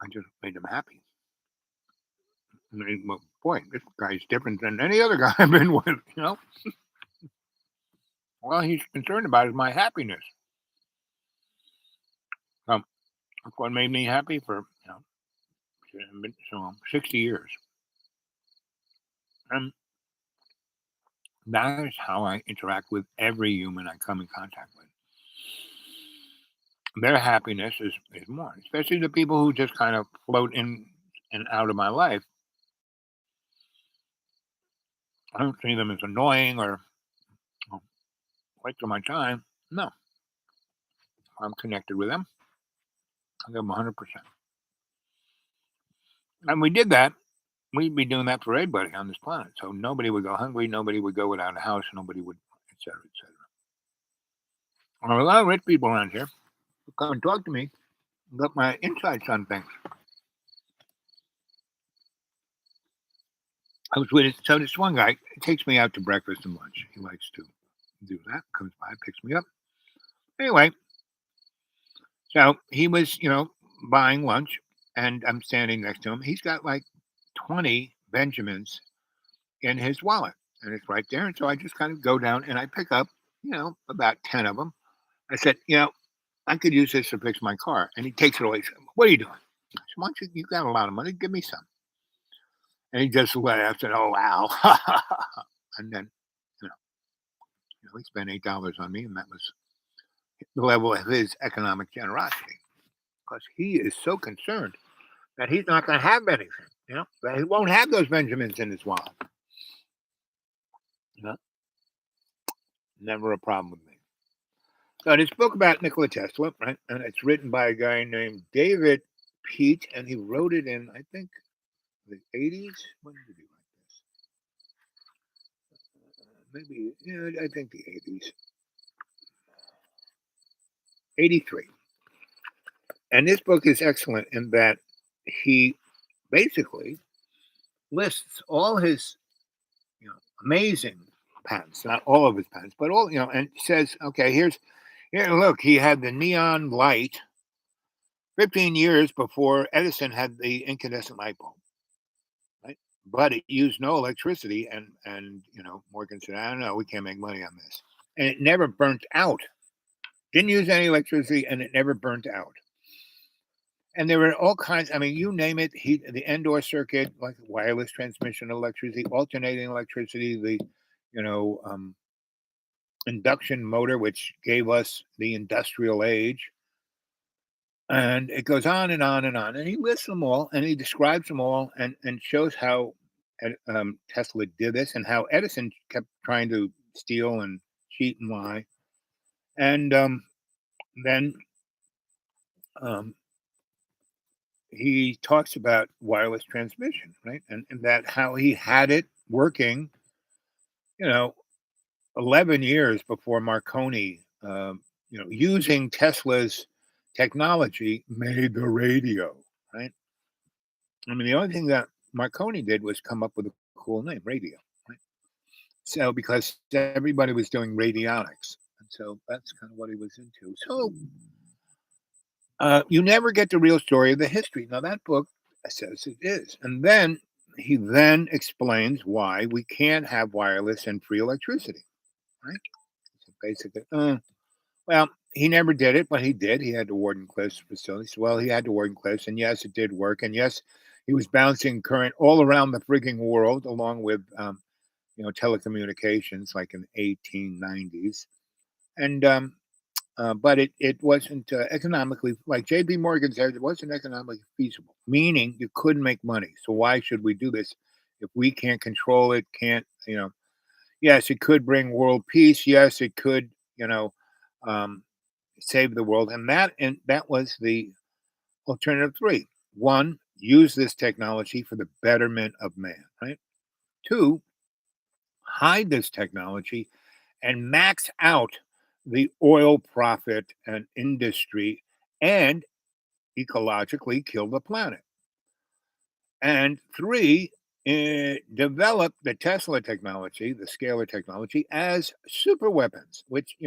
I just made them happy. And well, boy, this guy's different than any other guy I've been with, you know? Well, he's concerned about is my happiness. Um, that's what made me happy for, 60 years. And that is how I interact with every human I come in contact with. Their happiness is more, especially the people who just kind of float in and out of my life. I don't see them as annoying or waste of my time. No, I'm connected with them. I give them 100%. And we did that. We'd be doing that for everybody on this planet. So nobody would go hungry. Nobody would go without a house. Nobody would, et cetera, et cetera. There are a lot of rich people around here who come and talk to me about my insights on things. I was with it. So this one guy takes me out to breakfast and lunch. He likes to do that. Comes by, picks me up. Anyway, so he was, buying lunch, and I'm standing next to him. He's got like 20 Benjamins in his wallet, and it's right there. And so I just kind of go down and I pick up, about 10 of them. I said, I could use this to fix my car. And he takes it away. He said, what are you doing? I said, why don't you got a lot of money? Give me some. And he just laughed and, oh, wow. And then, you know, he spent $8 on me. And that was the level of his economic generosity because he is so concerned that he's not going to have anything, that he won't have those Benjamins in his wallet. You know, never a problem with me. So this book about Nikola Tesla, right? And it's written by a guy named David Pete, and he wrote it in, I think, the 80s. When did he write this? Maybe, I think the 80s. 83. And this book is excellent in that he basically lists all his, amazing patents, not all of his patents, but all, and says, okay, here, look, he had the neon light 15 years before Edison had the incandescent light bulb, right? But it used no electricity, and Morgan said, I don't know, we can't make money on this, and it never burnt out. Didn't use any electricity, and it never burnt out. And there were all kinds. I mean, you name it. The Endor circuit, like wireless transmission electricity, alternating electricity, the you know induction motor, which gave us the industrial age. And it goes on and on and on. And he lists them all and he describes them all and shows how Tesla did this and how Edison kept trying to steal and cheat and lie. And then um, he talks about wireless transmission, right? And that how he had it working, you know, 11 years before Marconi, using Tesla's technology made the radio, right? I mean, the only thing that Marconi did was come up with a cool name, radio. Right? So because everybody was doing radionics, and so that's kind of what he was into. So you never get the real story of the history. Now that book says it is, and then he then explains why we can't have wireless and free electricity. Right? So basically, well, he never did it, but he did. He had the Warden Cliffs facilities. Well, he had the Warden Cliffs, and yes, it did work. And yes, he was bouncing current all around the frigging world, along with telecommunications, like in the 1890s. And but it wasn't economically, like J.P. Morgan said, it wasn't economically feasible. Meaning, you couldn't make money. So why should we do this If we can't control it, can't, yes, it could bring world peace. Yes, it could, you know, um, save the world. And that was the alternative three. One, use this technology for the betterment of man, right? Two, hide this technology and max out the oil profit and industry and ecologically kill the planet. And three, develop the Tesla technology, the scalar technology, as super weapons, which,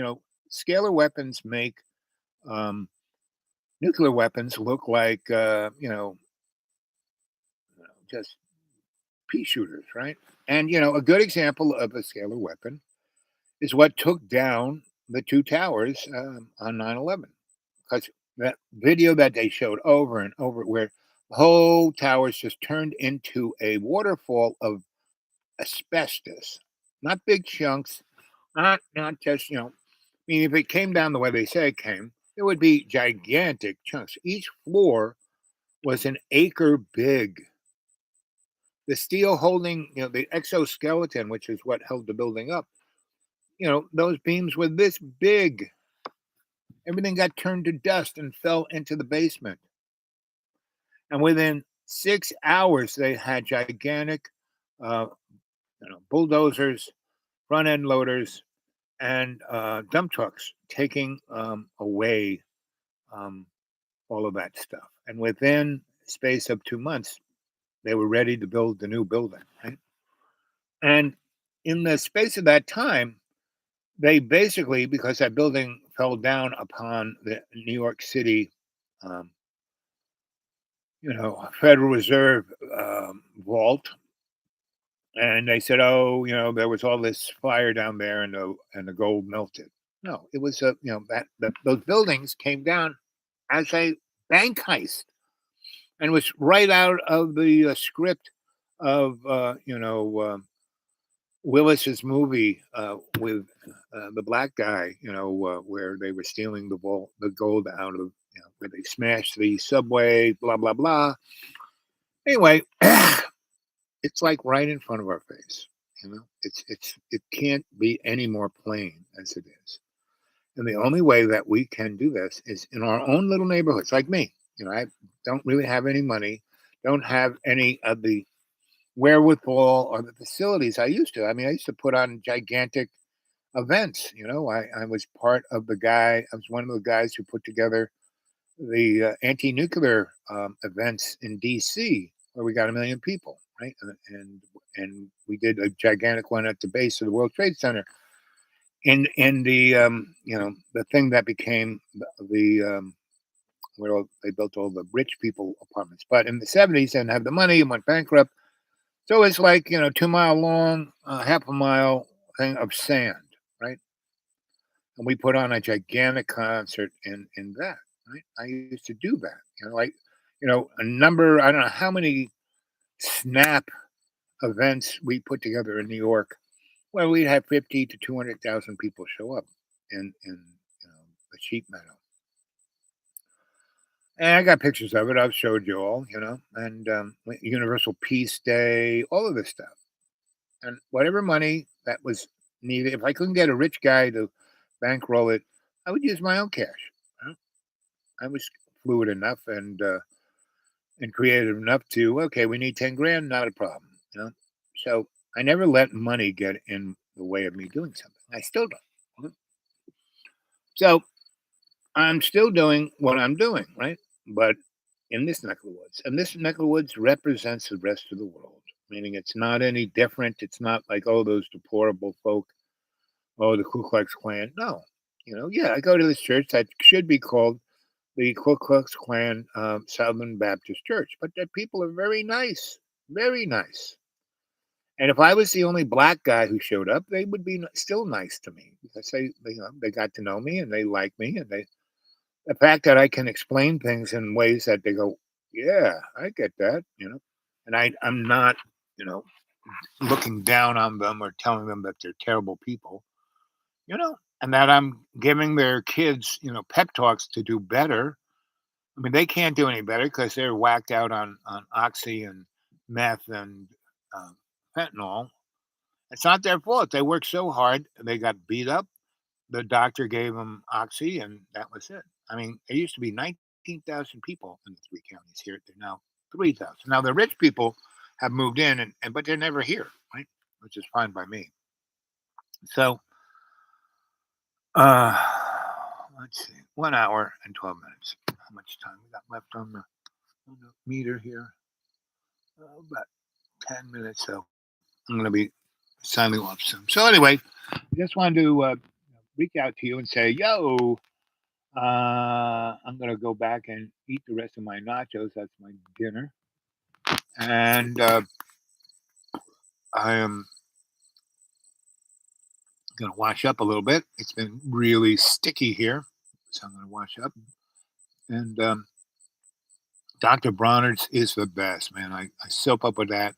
scalar weapons make um, nuclear weapons look like, just pea shooters, right? And, a good example of a scalar weapon is what took down the two towers on 9/11. Because that video that they showed over and over, where the whole towers just turned into a waterfall of asbestos, not big chunks, not just, I mean, if it came down the way they say it came, it would be gigantic chunks. Each floor was an acre big. The steel holding, the exoskeleton, which is what held the building up, those beams were this big. Everything got turned to dust and fell into the basement. And within 6 hours, they had gigantic, uh, bulldozers, front end loaders, and dump trucks taking away um, all of that stuff. And within space of 2 months, they were ready to build the new building. Right? And in the space of that time, they basically, because that building fell down upon the New York City, um, Federal Reserve vault, and they said, "Oh, there was all this fire down there, and the gold melted." No, it was those buildings came down as a bank heist, and was right out of the script of Willis's movie with the black guy, where they were stealing the gold out of, where they smashed the subway, blah blah blah. Anyway, it's like right in front of our face. It can't be any more plain as it is. And the only way that we can do this is in our own little neighborhoods, like me. I don't really have any money, don't have any of the wherewithal or the facilities I used to. I mean, I used to put on gigantic events. I was part of I was one of the guys who put together the anti-nuclear events in D.C., where we got 1 million people, right? And we did a gigantic one at the base of the World Trade Center in the the thing that became the where they built all the rich people apartments. But in the 70s, didn't have the money and went bankrupt. So it's like 2 mile long, half a mile thing of sand, right? And we put on a gigantic concert in that. Right? I used to do that. Like a number. I don't know how many snap events we put together in New York. Well, we'd have 50 to 200,000 people show up in the sheep meadow. And I got pictures of it. I've showed you all, and Universal Peace Day, all of this stuff. And whatever money that was needed, if I couldn't get a rich guy to bankroll it, I would use my own cash. you I was fluid enough and creative enough to, okay, we need 10 grand, not a problem. So I never let money get in the way of me doing something. I still don't. So I'm still doing what I'm doing, right? But in this neck of the woods. And this neck of the woods represents the rest of the world, meaning it's not any different. It's not like, oh, those deplorable folk, oh, the Ku Klux Klan. No. Yeah, I go to this church that should be called the Ku Klux Klan Southern Baptist Church, but the people are very nice, very nice. And if I was the only black guy who showed up, they would be still nice to me because they got to know me and they like me, and the fact that I can explain things in ways that they go, yeah, I get that, and I'm not, you know, looking down on them or telling them that they're terrible people, and that I'm giving their kids, pep talks to do better. I mean, they can't do any better because they're whacked out on oxy and meth and fentanyl. It's not their fault. They worked so hard. They got beat up. The doctor gave them oxy, and that was it. I mean, there used to be 19,000 people in the 3 counties here. They're now 3,000. Now the rich people have moved in, and but they're never here, right? Which is fine by me. So, uh, let's see, 1 hour and 12 minutes. How much time we got left on the meter here? About 10 minutes. So I'm going to be signing off soon. So anyway, I just wanted to reach out to you and say, yo, I'm going to go back and eat the rest of my nachos. That's my dinner. And I am going to wash up a little bit. It's been really sticky here. So I'm going to wash up. And Dr. Bronner's is the best, man. I soap up with that.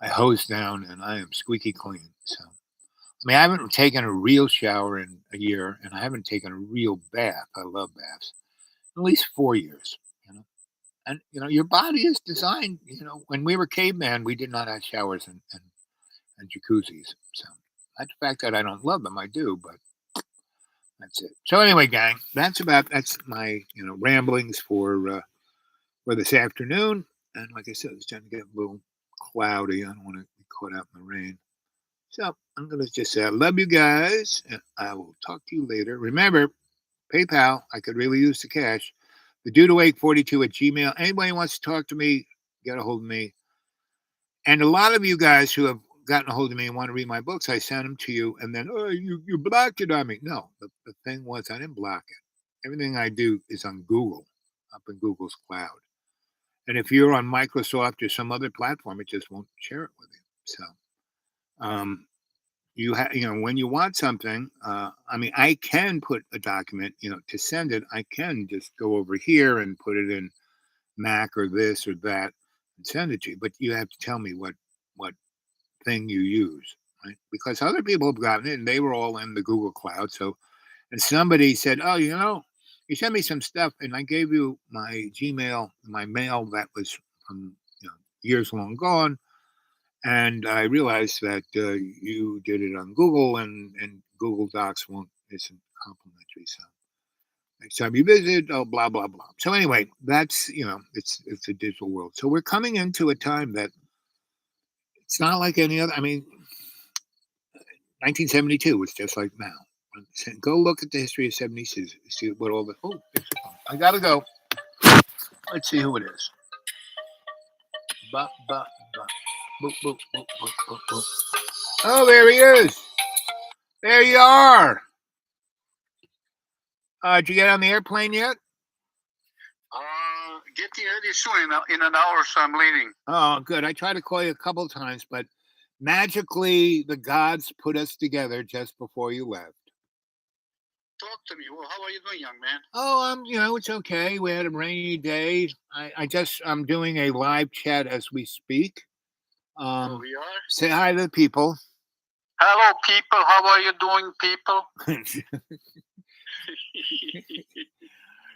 I hose down and I am squeaky clean. So, I mean, I haven't taken a real shower in a year and I haven't taken a real bath. I love baths. At least 4 years, you know. And, your body is designed, when we were cavemen, we did not have showers and jacuzzis. So, that's the fact that I don't love them. I do, but that's it. So, anyway, gang, that's my, ramblings for this afternoon. And like I said, it's starting to get a little cloudy. I don't want to be caught out in the rain. So I'm going to just say I love you guys, and I will talk to you later. Remember, PayPal, I could really use the cash. The dudeawake42 at Gmail. Anybody wants to talk to me, get a hold of me. And a lot of you guys who have gotten a hold of me and want to read my books, I sent them to you, and then, you blocked it on me. No, the thing was I didn't block it. Everything I do is on Google, up in Google's cloud. And if you're on Microsoft or some other platform, it just won't share it with you. So, when you want something, I can put a document, to send it. I can just go over here and put it in Mac or this or that and send it to you. But you have to tell me what thing you use, right? Because other people have gotten it and they were all in the Google Cloud. So, and somebody said, oh, you sent me some stuff and I gave you my Gmail, my mail that was from years long gone. And I realized that you did it on Google and Google Docs isn't complimentary. So next time you visit, blah, blah, blah. So anyway, that's, it's a digital world. So we're coming into a time that it's not like any other. I mean, 1972 was just like now. Go look at the history of 70s. See what all the. Oh, I gotta go. Let's see who it is. Boop, boop, boop, boop, boop. Oh, there he is. There you are. Did you get on the airplane yet? Getting ready soon. In an hour, so I'm leaving. Oh, good. I tried to call you a couple of times, but magically the gods put us together just before you left. Talk to me. Well, how are you doing, young man? Oh, it's okay. We had a rainy day. I'm doing a live chat as we speak. We are? Say hi to the people. Hello, people. How are you doing, people?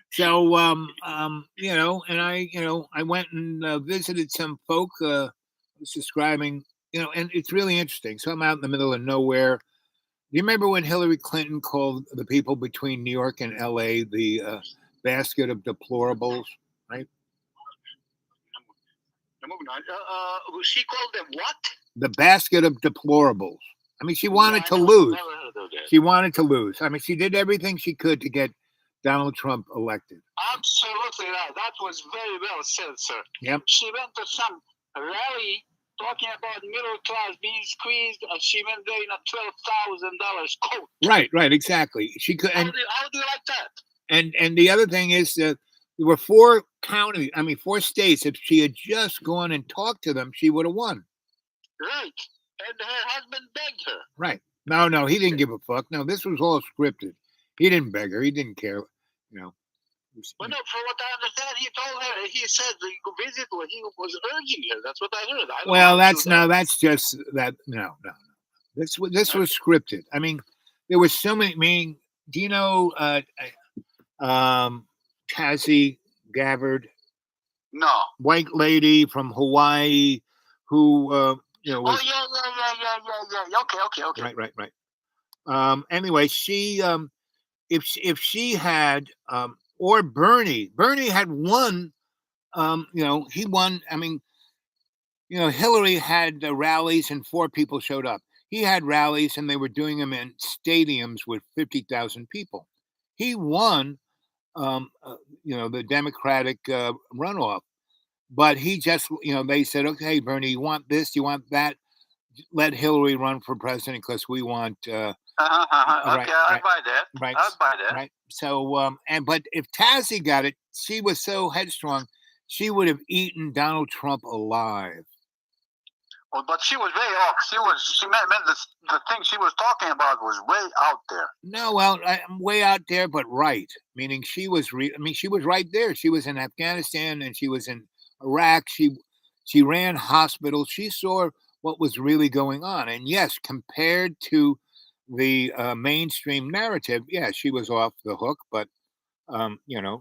So, and I went and visited some folk. I was describing, and it's really interesting. So I'm out in the middle of nowhere. You remember when Hillary Clinton called the people between New York and LA the basket of deplorables, right? She called them what? The basket of deplorables. I mean, she wanted to lose. Never heard of that. She wanted to lose. I mean, she did everything she could to get Donald Trump elected. Absolutely right. That was very well said, sir. Yep. She went to some rally talking about middle class being squeezed, and she went there in a $12,000 coat. Right, exactly. She could. How do you like that? And the other thing is that there were 4 states. If she had just gone and talked to them, she would have won. Right. And her husband begged her. Right. No, he didn't give a fuck. No, this was all scripted. He didn't beg her. He didn't care. But no, from what I understand, he told her. He said the visit. He was urging her. That's what I heard. That's just that. No. This was scripted. I mean, there was so many. I mean, do you know Tassie Gabbard? No. White lady from Hawaii who Oh was yeah. Okay. right. Anyway, she if she had or Bernie had won. He won. I mean, Hillary had rallies and 4 people showed up. He had rallies and they were doing them in stadiums with 50,000 people. He won, the Democratic runoff, but he just, they said, okay, Bernie, you want this, you want that, let Hillary run for president because we want, Okay, right, I buy that. right, I buy that. right. So, but if Tassie got it, she was so headstrong, she would have eaten Donald Trump alive. Well, but she was way off. She meant the thing she was talking about was way out there. No, well, I'm way out there, but right. Meaning she was. She was right there. She was in Afghanistan and she was in Iraq. She ran hospitals. She saw what was really going on. And yes, compared to the mainstream narrative, yeah, she was off the hook. But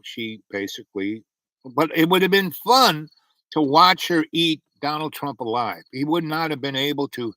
she basically. But it would have been fun to watch her eat Donald Trump alive. He would not have been able to